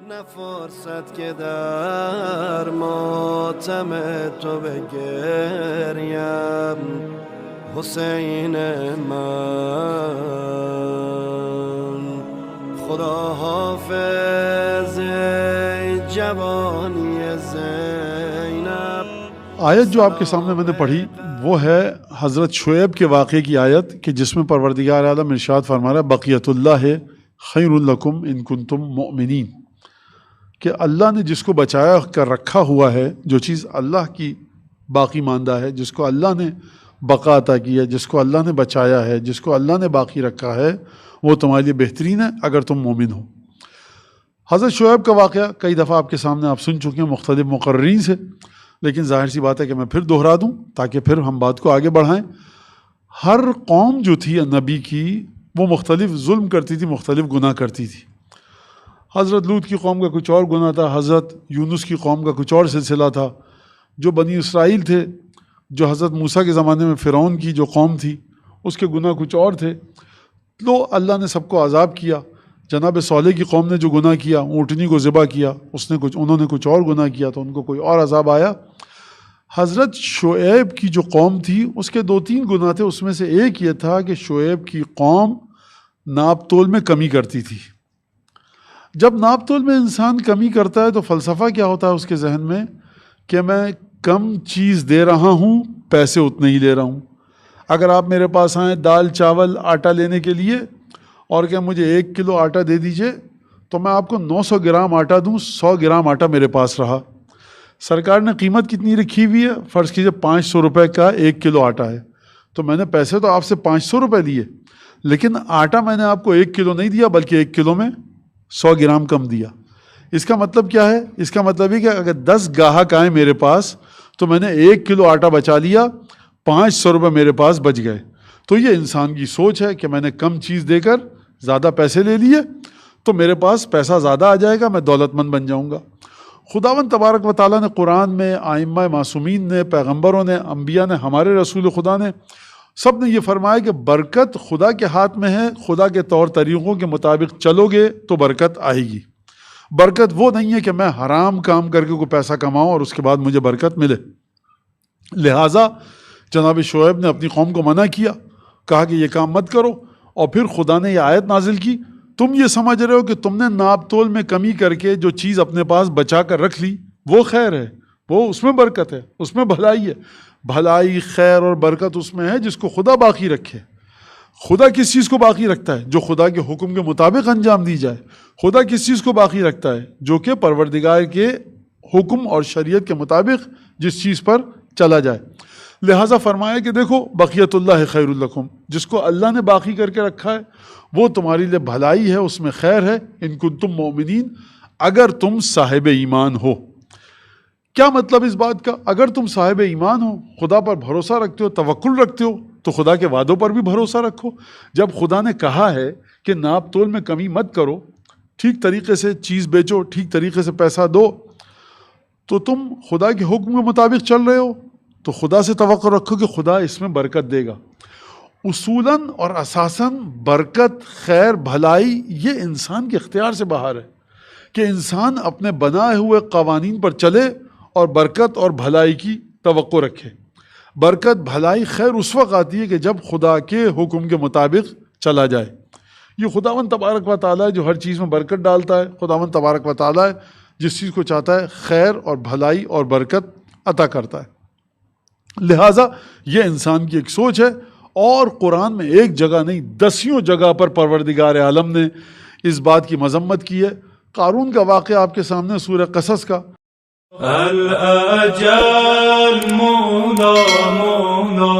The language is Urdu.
نه فرصت که در ماتم تو بگریم حسین من خدا حافظ جوانی زینب. آیت جو آپ کے سامنے میں نے پڑھی وہ ہے حضرت شعیب کے واقعے کی آیت کہ جس میں پروردگار عالم ارشاد فرما رہا ہے بقیت اللہ خیر لکم ان کنتم مؤمنین، کہ اللہ نے جس کو بچایا کر رکھا ہوا ہے، جو چیز اللہ کی باقی ماندہ ہے، جس کو اللہ نے بقا عطا کی ہے، جس کو اللہ نے بچایا ہے، جس کو اللہ نے باقی رکھا ہے، وہ تمہارے لیے بہترین ہے اگر تم مومن ہو۔ حضرت شعیب کا واقعہ کئی دفعہ آپ کے سامنے آپ سن چکے ہیں مختلف مقررین سے، لیکن ظاہر سی بات ہے کہ میں پھر دہرا دوں تاکہ پھر ہم بات کو آگے بڑھائیں۔ ہر قوم جو تھی نبی کی وہ مختلف ظلم کرتی تھی، مختلف گناہ کرتی تھی۔ حضرت لوط کی قوم کا کچھ اور گناہ تھا، حضرت یونس کی قوم کا کچھ اور سلسلہ تھا، جو بنی اسرائیل تھے، جو حضرت موسیٰ کے زمانے میں فرعون کی جو قوم تھی اس کے گناہ کچھ اور تھے۔ تو اللہ نے سب کو عذاب کیا۔ جناب صالح کی قوم نے جو گناہ کیا، اونٹنی کو ذبح کیا، انہوں نے کچھ اور گناہ کیا تو ان کو کوئی اور عذاب آیا۔ حضرت شعیب کی جو قوم تھی اس کے 2-3 گناہ تھے، اس میں سے ایک یہ تھا کہ شعیب کی قوم ناپ تول میں کمی کرتی تھی۔ جب ناپ تول میں انسان کمی کرتا ہے تو فلسفہ کیا ہوتا ہے اس کے ذہن میں کہ میں کم چیز دے رہا ہوں، پیسے اتنے ہی لے رہا ہوں۔ اگر آپ میرے پاس آئیں دال چاول آٹا لینے کے لیے اور کہ مجھے 1 کلو آٹا دے دیجئے تو میں آپ کو 900 گرام آٹا دوں، 100 گرام آٹا میرے پاس رہا۔ سرکار نے قیمت کتنی رکھی ہوئی ہے؟ فرض کیجئے 500 روپے کا 1 کلو آٹا ہے، تو میں نے پیسے تو آپ سے 500 روپے لیے، لیکن آٹا میں نے آپ کو 1 کلو نہیں دیا بلکہ 1 کلو میں 100 گرام کم دیا۔ اس کا مطلب کیا ہے؟ اس کا مطلب ہے کہ اگر 10 گاہک آئیں میرے پاس تو میں نے 1 کلو آٹا بچا لیا، 500 روپے میرے پاس بچ گئے۔ تو یہ انسان کی سوچ ہے کہ میں نے کم چیز دے کر زیادہ پیسے لے لیے تو میرے پاس پیسہ زیادہ آ جائے گا، میں دولت مند بن جاؤں گا۔ خداوند تبارک و تعالیٰ نے قرآن میں، ائمہ معصومین نے، پیغمبروں نے، انبیاء نے، ہمارے رسول خدا نے، سب نے یہ فرمایا کہ برکت خدا کے ہاتھ میں ہے، خدا کے طور طریقوں کے مطابق چلو گے تو برکت آئے گی۔ برکت وہ نہیں ہے کہ میں حرام کام کر کے کوئی پیسہ کماؤں اور اس کے بعد مجھے برکت ملے۔ لہٰذا جناب شعیب نے اپنی قوم کو منع کیا، کہا کہ یہ کام مت کرو، اور پھر خدا نے یہ آیت نازل کی، تم یہ سمجھ رہے ہو کہ تم نے ناپ تول میں کمی کر کے جو چیز اپنے پاس بچا کر رکھ لی وہ خیر ہے، وہ اس میں برکت ہے، اس میں بھلائی ہے۔ بھلائی، خیر اور برکت اس میں ہے جس کو خدا باقی رکھے۔ خدا کس چیز کو باقی رکھتا ہے؟ جو خدا کے حکم کے مطابق انجام دی جائے۔ خدا کس چیز کو باقی رکھتا ہے؟ جو کہ پروردگار کے حکم اور شریعت کے مطابق جس چیز پر چلا جائے۔ لہٰذا فرمایا کہ دیکھو بقیت اللہ خیر لکم، جس کو اللہ نے باقی کر کے رکھا ہے وہ تمہارے لیے بھلائی ہے، اس میں خیر ہے، ان کنتم مؤمنین، اگر تم صاحب ایمان ہو۔ کیا مطلب اس بات کا؟ اگر تم صاحب ایمان ہو، خدا پر بھروسہ رکھتے ہو، توکل رکھتے ہو، تو خدا کے وعدوں پر بھی بھروسہ رکھو۔ جب خدا نے کہا ہے کہ ناپ تول میں کمی مت کرو، ٹھیک طریقے سے چیز بیچو، ٹھیک طریقے سے پیسہ دو، تو تم خدا کے حکم کے مطابق چل رہے ہو تو خدا سے توقع رکھو کہ خدا اس میں برکت دے گا۔ اصولاً اور اساساً برکت، خیر، بھلائی یہ انسان کے اختیار سے باہر ہے کہ انسان اپنے بنائے ہوئے قوانین پر چلے اور برکت اور بھلائی کی توقع رکھے۔ برکت، بھلائی، خیر اس وقت آتی ہے کہ جب خدا کے حکم کے مطابق چلا جائے۔ یہ خداوند تبارک و تعالیٰ ہے جو ہر چیز میں برکت ڈالتا ہے۔ خداوند تبارک و تعالیٰ ہے جس چیز کو چاہتا ہے خیر اور بھلائی اور برکت عطا کرتا ہے۔ لہٰذا یہ انسان کی ایک سوچ ہے، اور قرآن میں ایک جگہ نہیں 10 جگہ پر پروردگار عالم نے اس بات کی مذمت کی ہے۔ قارون کا واقعہ آپ کے سامنے سورہ قصص کا، الأجل مولا مولا